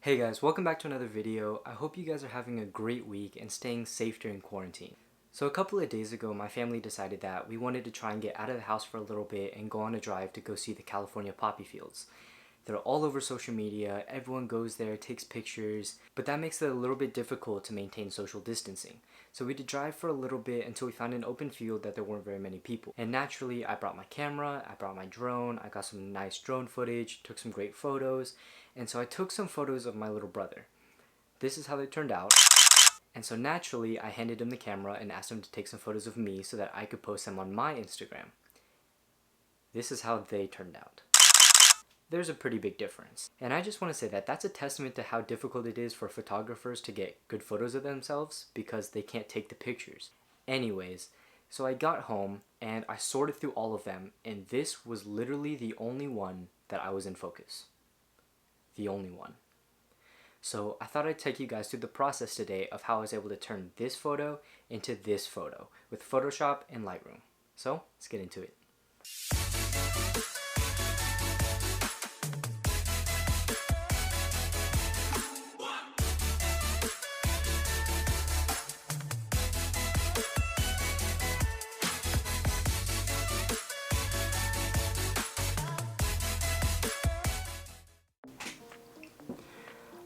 Hey guys, welcome back to another video. I hope you guys are having a great week and staying safe during quarantine. So a couple of days ago, my family decided that we wanted to try and get out of the house for a little bit and go on a drive to go see the California poppy fields. They're all over social media, everyone goes there, takes pictures, but that makes it a little bit difficult to maintain social distancing. So we had to drive for a little bit until we found an open field that there weren't very many people. And naturally, I brought my camera, I brought my drone, I got some nice drone footage, took some great photos, and so I took some photos of my little brother. This is how they turned out. And so naturally, I handed him the camera and asked him to take some photos of me so that I could post them on my Instagram. This is how they turned out. There's a pretty big difference. And I just want to say that that's a testament to how difficult it is for photographers to get good photos of themselves because they can't take the pictures. Anyways, so I got home and I sorted through all of them, and this was literally the only one that I was in focus. The only one. So I thought I'd take you guys through the process today of how I was able to turn this photo into this photo with Photoshop and Lightroom. So let's get into it.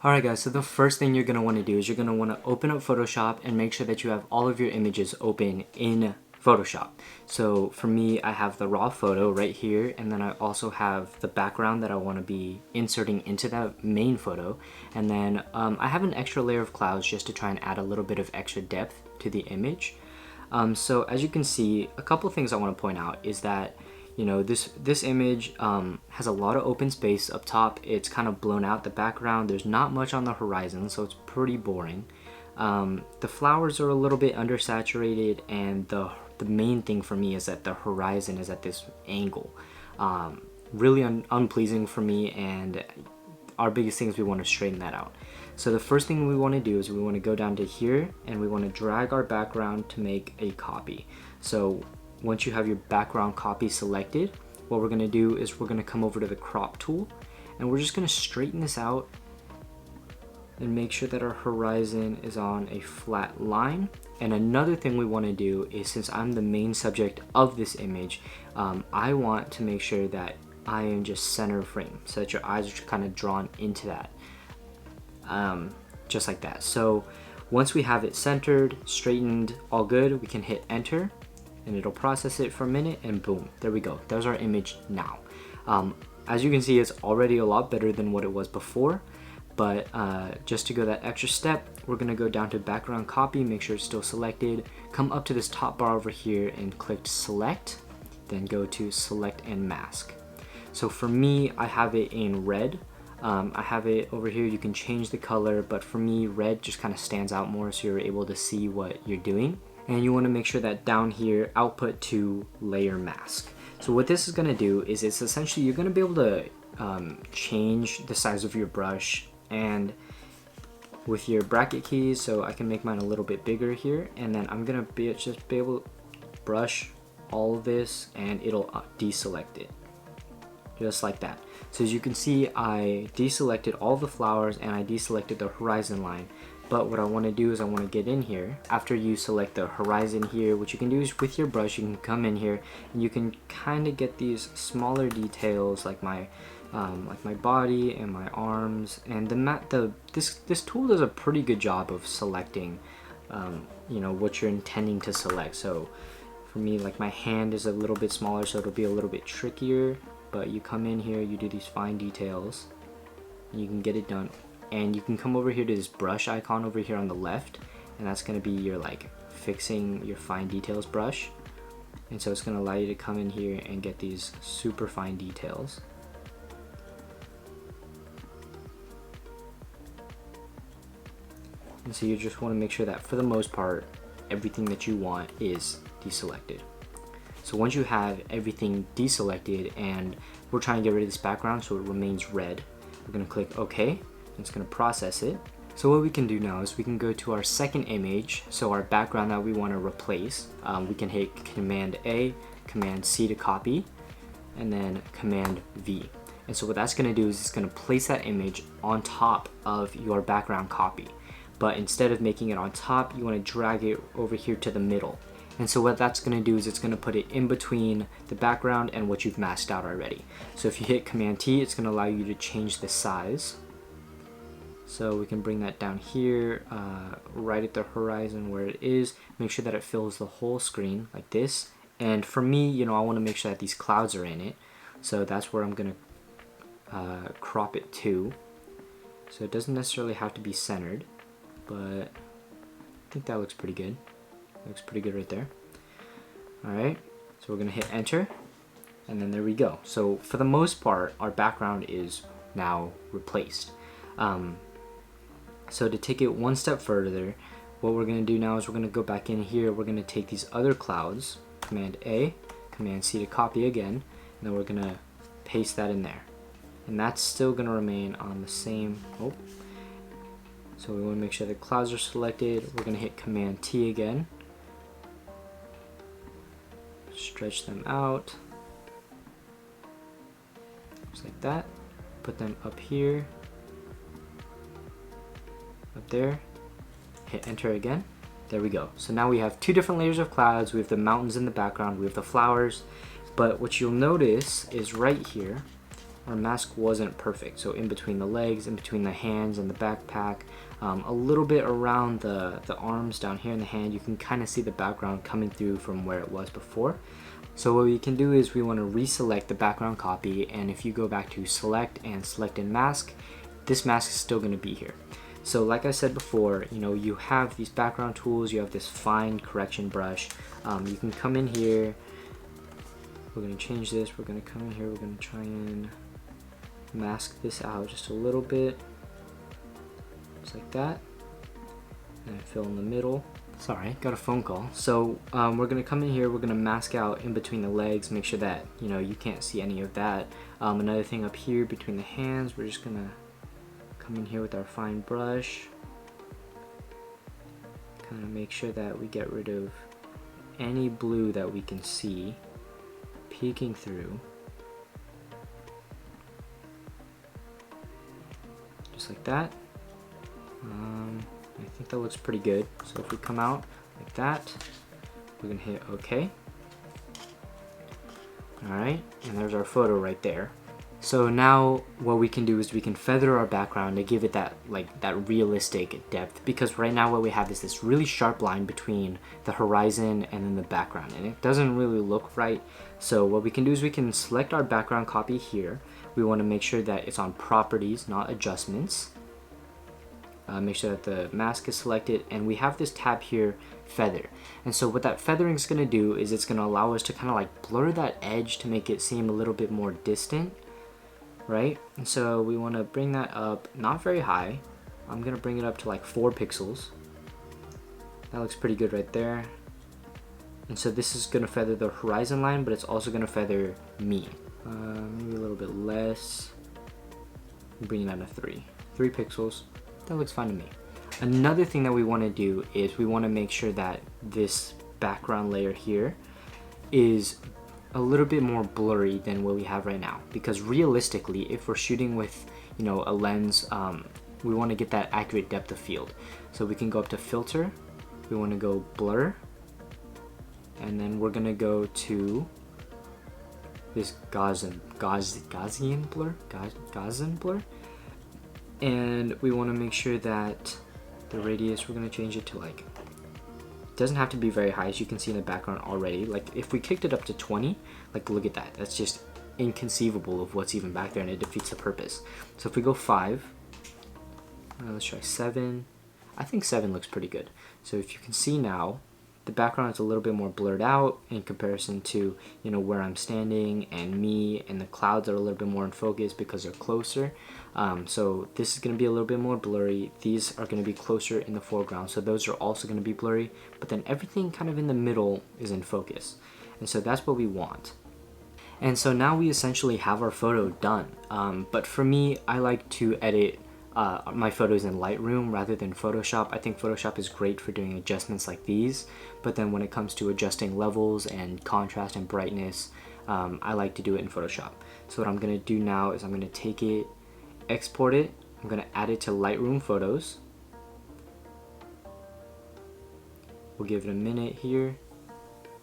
Alright guys, so the first thing you're going to want to do is you're going to want to open up Photoshop and make sure that you have all of your images open in Photoshop. So for me, I have the raw photo right here, and then I also have the background that I want to be inserting into that main photo. And then I have an extra layer of clouds just to try and add a little bit of extra depth to the image. So as you can see, a couple things I want to point out is that this image has a lot of open space up top. It's kind of blown out the background. There's not much on the horizon, so it's pretty boring. The flowers are a little bit undersaturated, and the main thing for me is that the horizon is at this angle. Really unpleasing for me, and our biggest thing is we want to straighten that out. So the first thing we want to do is we want to go down to here, and we want to drag our background to make a copy. So once you have your background copy selected, what we're going to do is we're going to come over to the crop tool, and we're just going to straighten this out and make sure that our horizon is on a flat line. And another thing we want to do is, since I'm the main subject of this image, I want to make sure that I am just center frame so that your eyes are kind of drawn into that, just like that. So once we have it centered, straightened, all good, we can hit enter, and it'll process it for a minute, and boom, there we go. There's our image now. As you can see, it's already a lot better than what it was before, but just to go that extra step, we're gonna go down to background copy, make sure it's still selected, come up to this top bar over here and click select, then go to select and mask. So for me, I have it in red. I have it over here, you can change the color, but for me, red just kind of stands out more so you're able to see what you're doing. And you want to make sure that down here, output to layer mask. So what this is going to do is it's essentially, you're going to be able to change the size of your brush and with your bracket keys. So I can make mine a little bit bigger here, and then I'm going to just be able to brush all of this, and it'll deselect it just like that. So as you can see, I deselected all the flowers and I deselected the horizon line. But what I want to do is I want to get in here. After you select the horizon here, what you can do is with your brush, you can come in here and you can kind of get these smaller details like my body and my arms. And this tool does a pretty good job of selecting, what you're intending to select. So for me, like my hand is a little bit smaller, so it'll be a little bit trickier. But you come in here, you do these fine details, and you can get it done. And you can come over here to this brush icon over here on the left, and that's going to be your fixing your fine details brush. And so it's going to allow you to come in here and get these super fine details. And so you just want to make sure that for the most part, everything that you want is deselected. So once you have everything deselected, and we're trying to get rid of this background so it remains red, we're going to click OK. It's going to process it. So what we can do now is we can go to our second image, so our background that we want to replace. We can hit Command A, Command C to copy, and then Command V. And so what that's going to do is it's going to place that image on top of your background copy. But instead of making it on top, you want to drag it over here to the middle. And so what that's going to do is it's going to put it in between the background and what you've masked out already. So if you hit Command T, it's going to allow you to change the size. So we can bring that down here, right at the horizon where it is. Make sure that it fills the whole screen like this. And for me, you know, I want to make sure that these clouds are in it. So that's where I'm going to crop it to. So it doesn't necessarily have to be centered, but I think that looks pretty good. Looks pretty good right there. Alright, so we're going to hit enter, and then there we go. So for the most part, our background is now replaced. So to take it one step further, what we're going to do now is we're going to go back in here. We're going to take these other clouds, Command A, Command C to copy again, and then we're going to paste that in there. And that's still going to remain on the same, so we want to make sure the clouds are selected. We're going to hit Command T again, stretch them out, just like that, put them up here, up there, hit enter again. There we go. So now we have two different layers of clouds. We have the mountains in the background, we have the flowers, but what you'll notice is right here, our mask wasn't perfect. So in between the legs, in between the hands and the backpack, a little bit around the arms down here in the hand, you can kind of see the background coming through from where it was before. So what we can do is we want to reselect the background copy, and if you go back to select and select in mask, this mask is still going to be here. So like I said before, you know, you have these background tools, you have this fine correction brush. You can come in here, we're going to change this, we're going to come in here, we're going to try and mask this out just a little bit, just like that, and fill in the middle. Sorry, got a phone call. So we're going to come in here, we're going to mask out in between the legs, make sure that, you know, you can't see any of that. Another thing up here between the hands, we're just going to come in here with our fine brush, kind of make sure that we get rid of any blue that we can see peeking through, just like that. I think that looks pretty good. So if we come out like that, we're gonna hit OK. Alright, and there's our photo right there. So now what we can do is we can feather our background to give it that realistic depth, because right now what we have is this really sharp line between the horizon and then the background, and it doesn't really look right. So what we can do is we can select our background copy here. We want to make sure that it's on properties, not adjustments. Make sure that the mask is selected, and we have this tab here, feather. And so what that feathering is going to do is it's going to allow us to kind of like blur that edge to make it seem a little bit more distant, right? And so we want to bring that up, not very high. I'm going to bring it up to like 4 pixels. That looks pretty good right there. And so this is going to feather the horizon line, but it's also going to feather me. Maybe a little bit less. Bring it down to 3 pixels. That looks fine to me. Another thing that we want to do is we want to make sure that this background layer here is a little bit more blurry than what we have right now, because realistically, if we're shooting with, you know, a lens, we want to get that accurate depth of field. So we can go up to filter, we want to go blur, and then we're gonna go to this Gaussian blur, and we want to make sure that the radius, we're going to change it to like, it doesn't have to be very high, as you can see in the background already. Like if we kicked it up to 20, like look at that, that's just inconceivable of what's even back there, and it defeats the purpose. So if we go 5, let's try 7. I think 7 looks pretty good. So if you can see now, the background is a little bit more blurred out in comparison to, you know, where I'm standing and me, and the clouds are a little bit more in focus because they're closer. So this is going to be a little bit more blurry. These are going to be closer in the foreground, so those are also going to be blurry, but then everything kind of in the middle is in focus. And so that's what we want. And so now we essentially have our photo done. But for me, I like to edit my photos in Lightroom rather than Photoshop. I think Photoshop is great for doing adjustments like these, but then when it comes to adjusting levels and contrast and brightness, I like to do it in Photoshop. So what I'm gonna do now is I'm gonna take it, export it, I'm gonna add it to Lightroom Photos. We'll give it a minute here.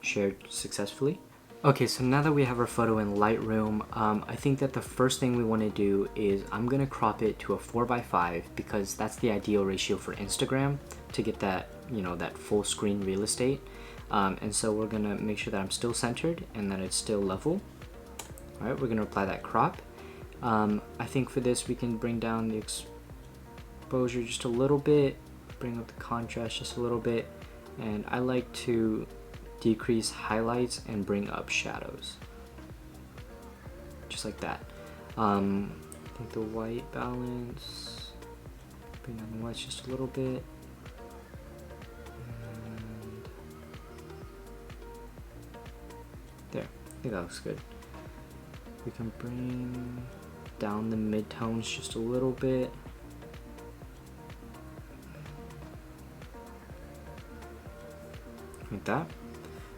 Shared successfully. Okay, so now that we have our photo in Lightroom, I think that the first thing we want to do is I'm gonna crop it to a 4:5 because that's the ideal ratio for Instagram to get that, you know, that full screen real estate. And so we're gonna make sure that I'm still centered and that it's still level. All right, we're gonna apply that crop. I think for this we can bring down the exposure just a little bit, bring up the contrast just a little bit, and I like to decrease highlights and bring up shadows, just like that. I think the white balance, bring down the whites just a little bit, and there, I think that looks good. We can bring down the mid-tones just a little bit. Like that.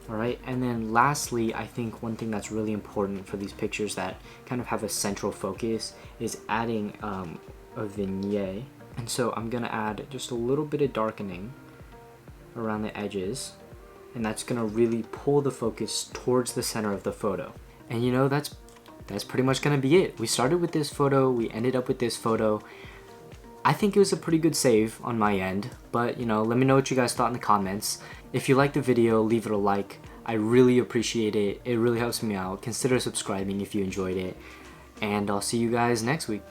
All right, and then lastly, I think one thing that's really important for these pictures that kind of have a central focus is adding a vignette. And so I'm gonna add just a little bit of darkening around the edges, and that's gonna really pull the focus towards the center of the photo. And you know, that's pretty much gonna be it. We started with this photo, we ended up with this photo. I think it was a pretty good save on my end, but you know, let me know what you guys thought in the comments. If you liked the video, leave it a like. I really appreciate it. It really helps me out. Consider subscribing if you enjoyed it. And I'll see you guys next week.